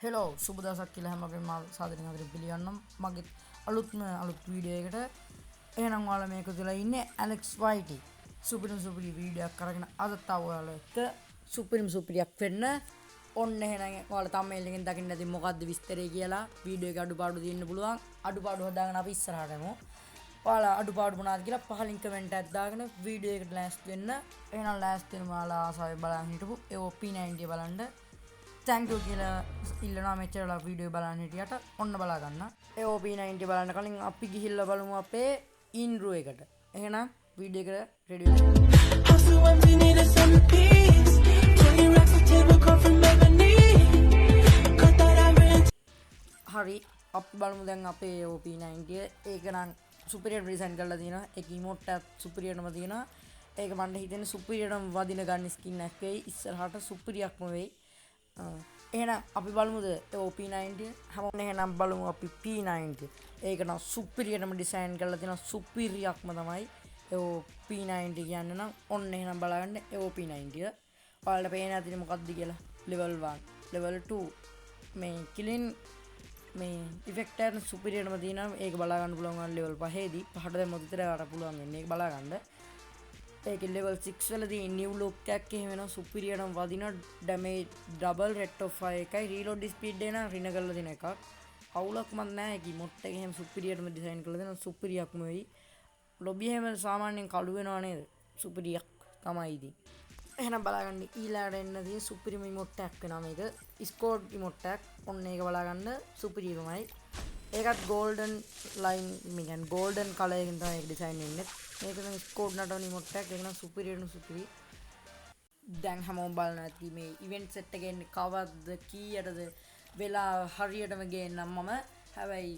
Hello සුබ දවසක් කියලා හැමෝගෙම මා සාදරයෙන් අදට පිළිගන්නම් මගේ අලුත් වීඩියෝ එකට. එහෙනම් ඔයාලා මේක තුලා ඉන්නේ ඇලෙක්ස් වයිටි සුපිරිම වීඩියෝ එකක් අරගෙන අදත් ඔයාලා එක්ක සුපිරියක් වෙන්න. ඔන්න එහෙනම් ඔයාලා thumbnail එකෙන් දකින්න ඇති මොකද්ද විස්තරය කියලා. වීඩියෝ එකේ අඩුපාඩු තියෙන්න පුළුවන්. අඩුපාඩු හොදාගෙන අපි ඉස්සරහට යමු. ඔයාලා අඩුපාඩු මොනවද කියලා පහලින් කමෙන්ට් එකක් දාගෙන වීඩියෝ එකට ලෑස්ති වෙන්න. එහෙනම් ලෑස්ති වෙන ඔයාලා ආසාවෙන් බලන් හිටපු AOP90 බලන්න. Thank you කියලා ඉල්ලනවා මෙච්චරලා වීඩියෝ බලන්න හිටියට. ඔන්න බලා ගන්න. AOP90 බලන්න කලින් අපි ගිහිල්ලා බලමු අපේ ඉන්ට්‍රෝ එකට. එහෙනම් වීඩියෝ එකට රෙඩි වෙන්න. හරි අපි බලමු දැන් අපේ AOP90 ඒක නම් සුපිරියර් ඩිසයින් කරලා තියෙනවා. ඒක ඉමෝට් එකක් සුපිරියර්ම තියෙනවා. ඒක මන්ට හිතෙන්නේ සුපිරියර්ම වදින ගන්න ස්කින් එකක් වෙයි. ඉස්සරහට සුපිරියක්ම වෙයි. එහෙනම් අපි බලමුද OP90 හැමෝම එහෙනම් බලමු අපි P90 ඒක නම් සුපිරියටම ඩිසයින් කරලා තියෙන සුපිරියක්ම තමයි OP90 කියන්නේ. නම් ඔන්න එහෙනම් බලන්න OP90 ඔයාලට පේන ඇතිනේ මොකක්ද කියලා. level 1 level 2 මේ කිලින් මේ ඉෆෙක්ට් එක සුපිරියටම තියෙනවා. ඒක බලා ගන්න පුළුවන් level 5 දී පහට දැම්මොත් විතරට පුළුවන් වෙන්නේ. ඒක බලා ගන්න. ඒක level 6 වලදී new look එකක් එහෙම වෙනවා. සුපිරියටම වදින damage double rate of fire එකයි reload speed එක නම් රින කරලා දෙන එකක්. අවුලක්ම නැහැ. ඒක මොට් එක එහෙම සුපිරියටම ඩිසයින් කරලා දෙනවා. සුපිරියක්ම වෙයි. ලොබි එහෙම සාමාන්‍යයෙන් කළු වෙනව නේද? සුපිරියක් තමයි ඉතින්. එහෙනම් බලගන්න ඊළඟට එන්න තියෙන සුපිරිම ඉමෝට් එකක් වෙනවා මේක. ස්කෝඩ් ඉමෝට් එකක්. ඔන්න ඒක බලගන්න සුපිරියමයි. ඒකත් golden line මේ කියන්නේ golden color එකෙන් තමයි ඒක ඩිසයින් වෙන්නේ. මේක නම් ස්කෝඩ් නටන ඉමෝට් එකක්. ඒක නම් සුපිරි. දැන් හැමෝම බලන ඇති මේ ඉවෙන්ට් සෙට් එකේ එන්නේ කවද්ද කීයටද වෙලා හරියටම ගේන්නම් මම. හැබැයි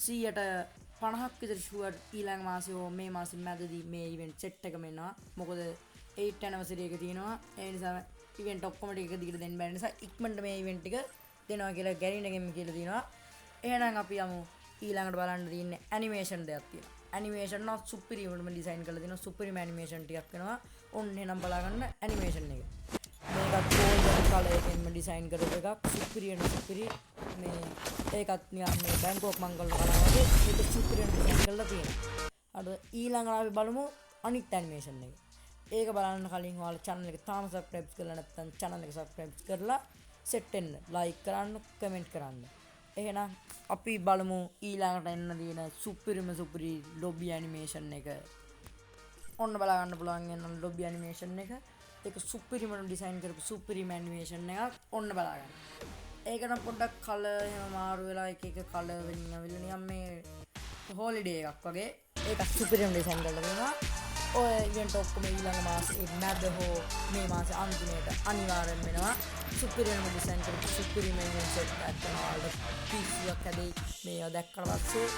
150ක් විතර ෂුවර් ඊළඟ මාසේ හෝ මේ මාසේ මැදදී මේ ඉවෙන්ට් සෙට් එකම එනවා. මොකද 8th anniversary එක තියෙනවා. ඒ නිසා ඉවෙන්ට් ඔක්කොම ටික එක දිගට දෙන්න බැරි නිසා ඉක්මනට මේ ඉවෙන්ට් එක දෙනවා කියලා ගැරිනගෙම කියලා තියෙනවා. එහෙනම් අපි යමු ඊළඟට බලන්න තියෙන්නේ ඇනිමේෂන් දෙයක් තියෙනවා. ඇනිමේෂන් නම් සුපිරියටම ඩිසයින් කරලා තියෙනවා. සුපිරිම ඇනිමේෂන් ටිකක් වෙනවා. ඔන්න එහෙනම් බලා ගන්න ඇනිමේෂන් එක. මේකත් golden color එකෙන්ම ඩිසයින් කරපු එකක්. සුපිරි මේ ඒකත් නිකන් මේ බැංකුවක් මංගල කරනවා වගේ ඒක සුපිරියටම ඩිසයින් කරලා තියෙනවා. අද ඊළඟට අපි බලමු අනිත් ඇනිමේෂන් එක. ඒක බලන්න කලින් ඔයාලා channel එක තාම subscribe කරලා නැත්නම් channel එක subscribe කරලා set වෙන්න. like කරන්න, comment කරන්න. එහෙනම් අපි බලමු ඊළඟට එන්න තියෙන සුපිරි ලොබි ඇනිමේෂන් එක. ඔන්න බලා ගන්න පුළුවන් වෙන ලොබි ඇනිමේෂන් එක. ඒක සුපිරිම ඩිසයින් කරපු සුපිරිම ඇනිමේෂන් එකක්. ඔන්න බලා ගන්න. ඒක නම් පොඩ්ඩක් කලර් එහෙම මාරු වෙලා එක කලර් වෙනින් අවිල්ලා නිකන් මේ හොලිඩේ එකක් වගේ. ඒක සුපිරිම ඩිසයින් කරලා තියෙනවා. ඔය ඉවෙන්ට් ඔක්කොම ඊළඟ මාසේ මැද හෝ මේ මාසේ අන්තිමේට අනිවාර්යෙන් වෙනවා. සුපිරියම ඩිසයින් කරපු සුපිරිම ඉවෙන්ට් එකක් තමයි. පීසියක් හැදෙයි මේවා දැක්කට පස්සේ.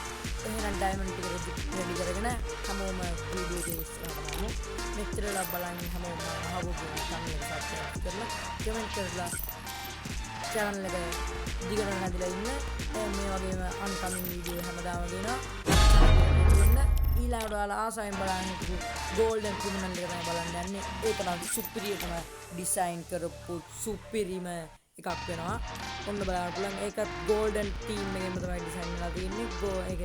එහෙනම් ඩයමන්ඩ් ටික රෙඩි කරගෙන හැමෝම වීඩියෝ එක ඉස්සරහට යමු. මෙච්චරලා බලන්න හැමෝම අහවුගේ channel එක subscribe කරලා කමෙන්ට් කරලා channel එක දිගටම නැදිලා ඉන්න. මේ වගේම අන්කමින් වීඩියෝ හැමදාම දෙනවා. ඊළඟට ඔයාලා ආසාවෙන් බලන්න හිටපු golden criminal එක තමයි බලන්න යන්නේ. ඒක නම් සුපිරියටම ඩිසයින් කරපු සුපිරිම එකක් වෙනවා. ඔන්න බලන්න පුළුවන්. ඒකත් golden team එකෙන්ම තමයි ඩිසයින් කරලා තියෙන්නේ. ඒක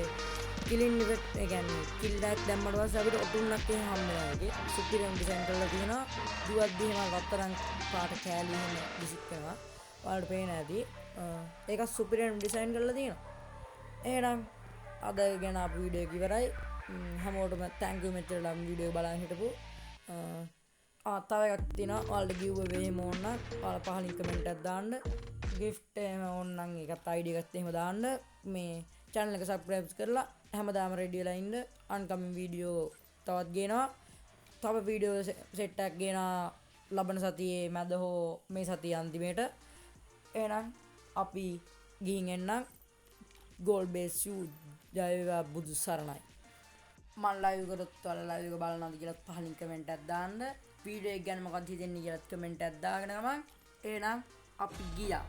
කිලින් ඉෆෙක්ට් ඒ කියන්නේ කිල් එකක් දැම්මට පස්සේ අපිට ඔටුන්නක් එහෙම හම්බ වෙනවා. ඒකේ සුපිරියම ඩිසයින් කරලා තියෙනවා. දුවද්දී එහෙම රත්තරන් පාට කෑලි එහෙම ඩිසයින් කරනවා. ඔයාලට පේන ඇති. ඒකත් සුපිරියම ඩිසයින් කරලා තියෙනවා. එහෙනම් අද ගැන අපේ වීඩියෝ එක ඉවරයි. හැමෝටම thank you මෙච්චරලා වීඩියෝ බලන් හිටපු. තව එකක් තියෙනවා. ඔයාලට giveaway එහෙම ඕන නම් ඔයාලා පහලින් කමෙන්ට් එකක් දාන්න. gift එහෙම ඕන නම් ඒකත් ID එකත් එහෙම දාන්න. මේ channel එක subscribe කරලා හැමදාම ready වෙලා ඉන්න. අන්කමින් වීඩියෝ තවත් ගේනවා. තව වීඩියෝ සෙට් එකක් ගේනවා ලබන සතියේ මැද හෝ මේ සතියේ අන්තිමේට. එහෙනම් අපි ගිහින් එන්නම්. gold base shoe ජය වේවා බුදු සරණයි. මම ලයිව් කරොත් ඔයාලා ලයිව් එක බලනවාද කියලා පහලින් කමෙන්ට් එකක් දාන්න. වීඩියෝ එක ගැන මොකක්ද හිතෙන්නේ කියලා කමෙන්ට් එකක් දාගෙන ගමන්. එහෙනම් අපි ගියා.